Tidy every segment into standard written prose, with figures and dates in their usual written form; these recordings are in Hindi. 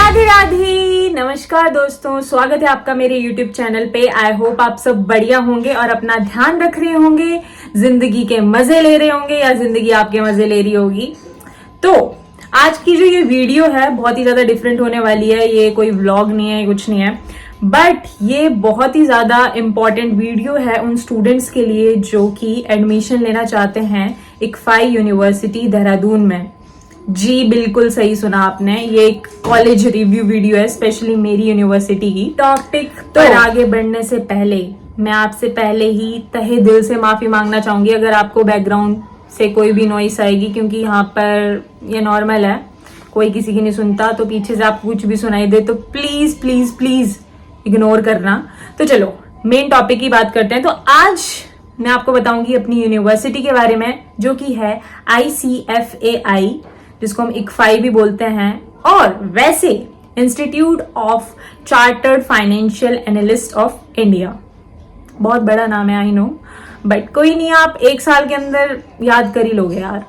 राधे राधे, नमस्कार दोस्तों, स्वागत है आपका मेरे YouTube चैनल पे। आई होप आप सब बढ़िया होंगे और अपना ध्यान रख रहे होंगे, जिंदगी के मजे ले रहे होंगे या जिंदगी आपके मजे ले रही होगी। तो आज की जो ये वीडियो है बहुत ही ज्यादा डिफरेंट होने वाली है। ये कोई व्लॉग नहीं है, कुछ नहीं है, बट ये बहुत ही ज्यादा इम्पोर्टेंट वीडियो है उन स्टूडेंट्स के लिए जो कि एडमिशन लेना चाहते हैं इक्फाई यूनिवर्सिटी देहरादून में। जी बिल्कुल सही सुना आपने, ये एक कॉलेज रिव्यू वीडियो है स्पेशली मेरी यूनिवर्सिटी की। टॉपिक पर आगे बढ़ने से पहले मैं आपसे पहले ही तहे दिल से माफी मांगना चाहूंगी अगर आपको बैकग्राउंड से कोई भी नॉइस आएगी, क्योंकि यहाँ पर ये नॉर्मल है, कोई किसी की नहीं सुनता। तो पीछे से आपको कुछ भी सुनाई दे तो प्लीज प्लीज प्लीज इग्नोर करना। तो चलो मेन टॉपिक की बात करते हैं। तो आज मैं आपको बताऊंगी अपनी यूनिवर्सिटी के बारे में, जो कि है ICFAI, जिसको हम इक्फाई भी बोलते हैं, और वैसे institute of chartered financial analyst of India. बहुत बड़ा नाम है, आई नो, बट कोई नहीं, आप एक साल के अंदर याद कर ही लोगे यार।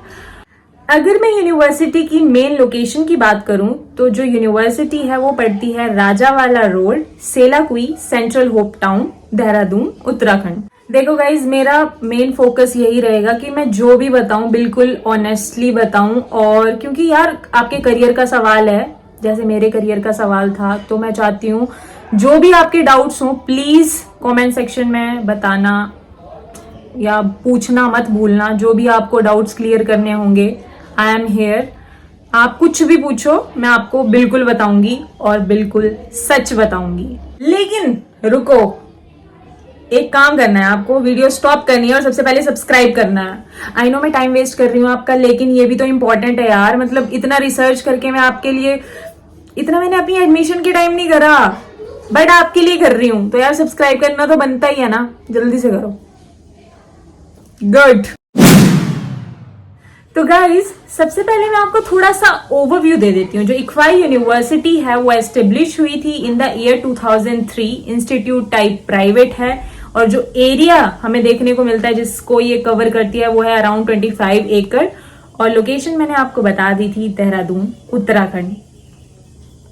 अगर मैं यूनिवर्सिटी की मेन लोकेशन की बात करूं तो जो यूनिवर्सिटी है वो पड़ती है Rajawala road, Selaqui, Central Hope Town, Dehradun, Uttarakhand. देखो गाइज, मेरा मेन फोकस यही रहेगा कि मैं जो भी बताऊं बिल्कुल ऑनेस्टली बताऊं, और क्योंकि यार आपके करियर का सवाल है, जैसे मेरे करियर का सवाल था, तो मैं चाहती हूँ जो भी आपके डाउट्स हो प्लीज कमेंट सेक्शन में बताना या पूछना मत भूलना। जो भी आपको डाउट्स क्लियर करने होंगे, आई एम हियर। आप कुछ भी पूछो, मैं आपको बिल्कुल बताऊंगी और बिल्कुल सच बताऊंगी। लेकिन रुको, एक काम करना है आपको, वीडियो स्टॉप करनी है और सबसे पहले सब्सक्राइब करना है। आई नो मैं टाइम वेस्ट कर रही हूँ आपका, लेकिन ये भी तो इम्पोर्टेंट है यार। मतलब इतना रिसर्च करके मैं आपके लिए, इतना मैंने अपनी एडमिशन के टाइम नहीं करा, बट आपके लिए कर रही हूँ, तो यार सब्सक्राइब करना तो बनता ही है ना, जल्दी से करो। गुड। तो गाइज, सबसे पहले मैं आपको थोड़ा सा ओवरव्यू दे देती हूँ। जो इक्फाई यूनिवर्सिटी है वो एस्टेब्लिश हुई थी in the year 2003। Institute type private है और जो एरिया हमें देखने को मिलता है जिसको ये कवर करती है वो है अराउंड 25 एकड़, और लोकेशन मैंने आपको बता दी थी, देहरादून, उत्तराखंड।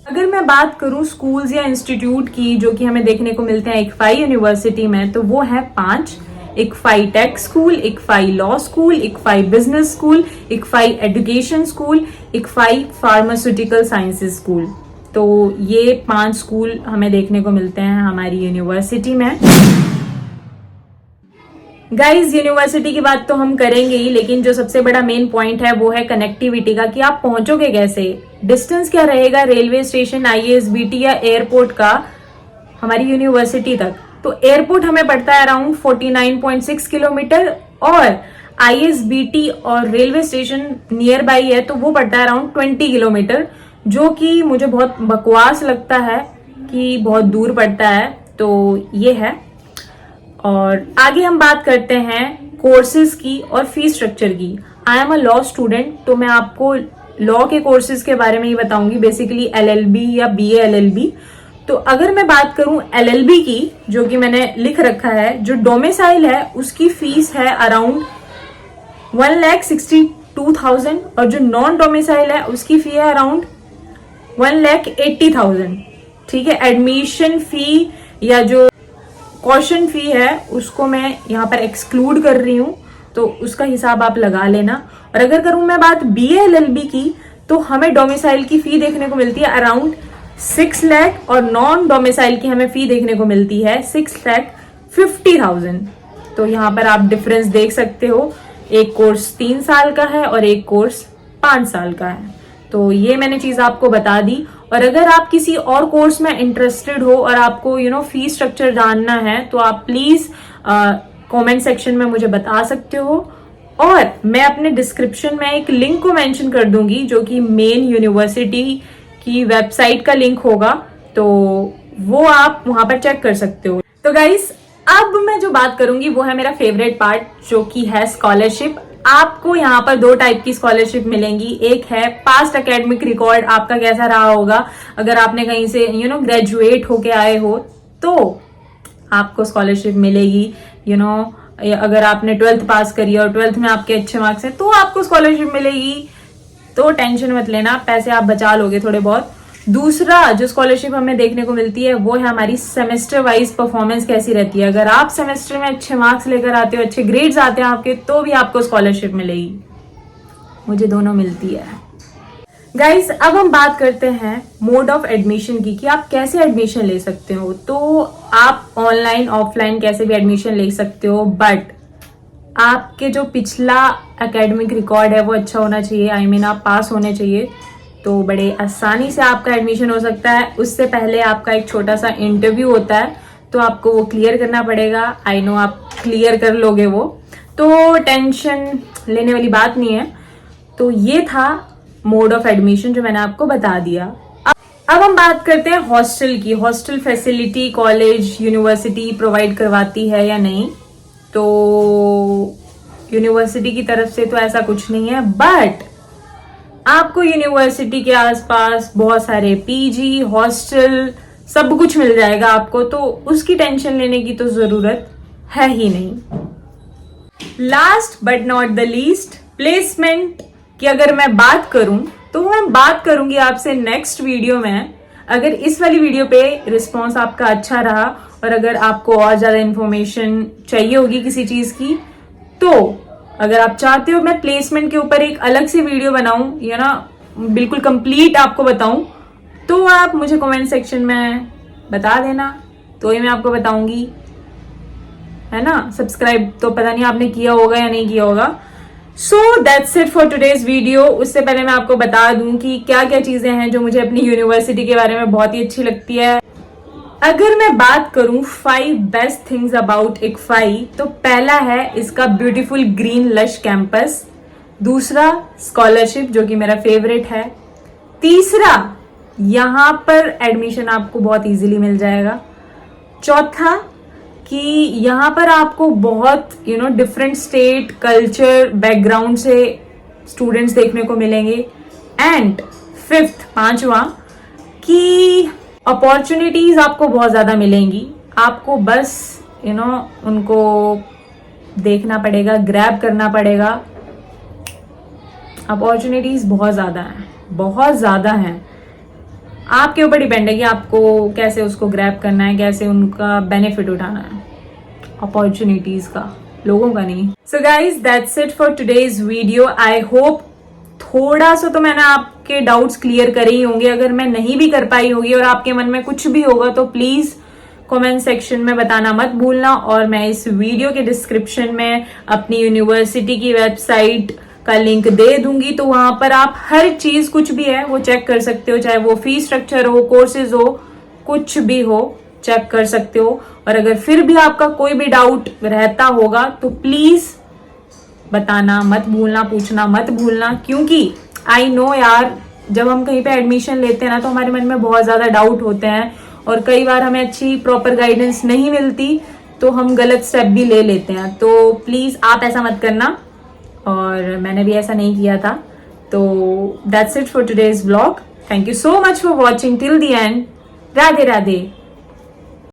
अगर मैं बात करूं स्कूल्स या इंस्टीट्यूट की जो कि हमें देखने को मिलते हैं इक्फाई यूनिवर्सिटी में, तो वो है 5। ICFAI take school, ICFAI law school, ICFAI business school, ICFAI education school, ICFAI pharmaceutical sciences school. तो ये 5 स्कूल हमें देखने को मिलते हैं हमारी यूनिवर्सिटी में। गाइज, यूनिवर्सिटी की बात तो हम करेंगे ही, लेकिन जो सबसे बड़ा मेन पॉइंट है वो है कनेक्टिविटी का, कि आप पहुंचोगे कैसे, डिस्टेंस क्या रहेगा रेलवे स्टेशन, ISBT या एयरपोर्ट का हमारी यूनिवर्सिटी तक। तो एयरपोर्ट हमें पड़ता है अराउंड 49.6 किलोमीटर, और ISBT और रेलवे स्टेशन नियर बाई है तो वो पड़ता है अराउंड 20 किलोमीटर, जो कि मुझे बहुत बकवास लगता है कि बहुत दूर पड़ता है। तो ये है। और आगे हम बात करते हैं कोर्सेज की और फीस स्ट्रक्चर की। I am a law student, तो मैं आपको लॉ के कोर्सेज के बारे में ही बताऊंगी, बेसिकली LLB या BA LLB। तो अगर मैं बात करूं LLB की, जो कि मैंने लिख रखा है, जो डोमिसाइल है उसकी फीस है अराउंड 1,62,000, और जो नॉन डोमिसाइल है उसकी फी है अराउंड 1,80,000। ठीक है, एडमिशन फी या जो कॉशन फी है उसको मैं यहाँ पर एक्सक्लूड कर रही हूँ, तो उसका हिसाब आप लगा लेना। और अगर करूं मैं बात BA LLB की, तो हमें डोमिसाइल की फी देखने को मिलती है अराउंड 6 लाख, और नॉन डोमिसाइल की हमें फी देखने को मिलती है 6,50,000। तो यहाँ पर आप डिफरेंस देख सकते हो, एक कोर्स 3 साल का है और एक कोर्स 5 साल का है। तो ये मैंने चीज आपको बता दी। और अगर आप किसी और कोर्स में इंटरेस्टेड हो और आपको फी स्ट्रक्चर जानना है, तो आप प्लीज कमेंट सेक्शन में मुझे बता सकते हो, और मैं अपने डिस्क्रिप्शन में एक लिंक को मेंशन कर दूंगी जो कि मेन यूनिवर्सिटी की वेबसाइट का लिंक होगा, तो वो आप वहां पर चेक कर सकते हो। तो गाइस, अब मैं जो बात करूंगी वो है मेरा फेवरेट पार्ट, जो कि है स्कॉलरशिप। आपको यहाँ पर 2 टाइप की स्कॉलरशिप मिलेंगी। एक है पास्ट एकेडमिक रिकॉर्ड, आपका कैसा रहा होगा, अगर आपने कहीं से ग्रेजुएट होके आए हो तो आपको स्कॉलरशिप मिलेगी। अगर आपने 12th पास करी और 12th में आपके अच्छे मार्क्स हैं तो आपको स्कॉलरशिप मिलेगी। तो टेंशन मत लेना, पैसे आप बचा लोगे थोड़े बहुत। दूसरा जो स्कॉलरशिप हमें देखने को मिलती है वो है हमारी सेमेस्टर वाइज परफॉर्मेंस कैसी रहती है। अगर आप सेमेस्टर में अच्छे मार्क्स लेकर आते हो, अच्छे ग्रेड्स आते हैं आपके, तो भी आपको स्कॉलरशिप मिलेगी। मुझे दोनों मिलती है। गाइस, अब हम बात करते हैं मोड ऑफ एडमिशन की कि आप कैसे एडमिशन ले सकते हो। तो आप ऑनलाइन ऑफलाइन कैसे भी एडमिशन ले सकते हो, बट आपके जो पिछला एकेडमिक रिकॉर्ड है वो अच्छा होना चाहिए। आई मीन आप पास होने चाहिए, तो बड़े आसानी से आपका एडमिशन हो सकता है। उससे पहले आपका एक छोटा सा इंटरव्यू होता है, तो आपको वो क्लियर करना पड़ेगा। आई नो आप क्लियर कर लोगे वो, तो टेंशन लेने वाली बात नहीं है। तो ये था मोड ऑफ एडमिशन जो मैंने आपको बता दिया। अब हम बात करते हैं हॉस्टल की। Hostel facility college university provide करवाती है या नहीं। तो यूनिवर्सिटी की तरफ से तो ऐसा कुछ नहीं है, बट आपको यूनिवर्सिटी के आसपास बहुत सारे पीजी हॉस्टल सब कुछ मिल जाएगा आपको, तो उसकी टेंशन लेने की तो जरूरत है ही नहीं। Last but not the least, placement की अगर मैं बात करूं तो मैं बात करूंगी आपसे नेक्स्ट वीडियो में। अगर इस वाली वीडियो पे रिस्पॉन्स आपका अच्छा रहा और अगर आपको और ज्यादा इंफॉर्मेशन चाहिए होगी किसी चीज की, तो अगर आप चाहते हो मैं प्लेसमेंट के ऊपर एक अलग से वीडियो बनाऊं या ना बिल्कुल कंप्लीट आपको बताऊं, तो आप मुझे कमेंट सेक्शन में बता देना, तो ही मैं आपको बताऊंगी, है ना। सब्सक्राइब तो पता नहीं आपने किया होगा या नहीं किया होगा। So that's it for today's video. उससे पहले मैं आपको बता दूं कि क्या क्या चीजें हैं जो मुझे अपनी यूनिवर्सिटी के बारे में बहुत ही अच्छी लगती है। अगर मैं बात करूं 5 बेस्ट थिंग्स अबाउट ICFAI, तो पहला है इसका ब्यूटीफुल ग्रीन लश कैंपस। दूसरा स्कॉलरशिप जो कि मेरा फेवरेट है। तीसरा, यहां पर एडमिशन आपको बहुत इजीली मिल जाएगा। चौथा कि यहाँ पर आपको बहुत डिफरेंट स्टेट कल्चर बैकग्राउंड से स्टूडेंट्स देखने को मिलेंगे। एंड फिफ्थ, पांचवा, कि अपॉर्चुनिटीज आपको बहुत ज्यादा मिलेंगी। आपको बस उनको देखना पड़ेगा, ग्रैब करना पड़ेगा। अपॉर्चुनिटीज बहुत ज्यादा हैं। आपके ऊपर डिपेंड है कि आपको कैसे उसको ग्रैब करना है, कैसे उनका बेनिफिट उठाना है अपॉर्चुनिटीज का, लोगों का नहीं। So guys, that's it for today's video. I hope थोड़ा सा तो मैंने आपके डाउट्स क्लियर करे ही होंगे। अगर मैं नहीं भी कर पाई होगी और आपके मन में कुछ भी होगा तो प्लीज कमेंट सेक्शन में बताना मत भूलना। और मैं इस वीडियो के डिस्क्रिप्शन में अपनी यूनिवर्सिटी की वेबसाइट का लिंक दे दूंगी, तो वहां पर आप हर चीज कुछ भी है वो चेक कर सकते हो, चाहे वो फीस स्ट्रक्चर हो, कोर्सेज हो, कुछ भी हो, चेक कर सकते हो। और अगर फिर भी आपका कोई भी डाउट रहता होगा तो प्लीज बताना मत भूलना, पूछना मत भूलना, क्योंकि आई नो यार, जब हम कहीं पे एडमिशन लेते हैं ना तो हमारे मन में बहुत ज्यादा डाउट होते हैं और कई बार हमें अच्छी प्रॉपर गाइडेंस नहीं मिलती, तो हम गलत स्टेप भी ले लेते हैं। तो प्लीज आप ऐसा मत करना, और मैंने भी ऐसा नहीं किया था। तो that's it for today's vlog. Thank you so much for watching till the end. Radhe Radhe.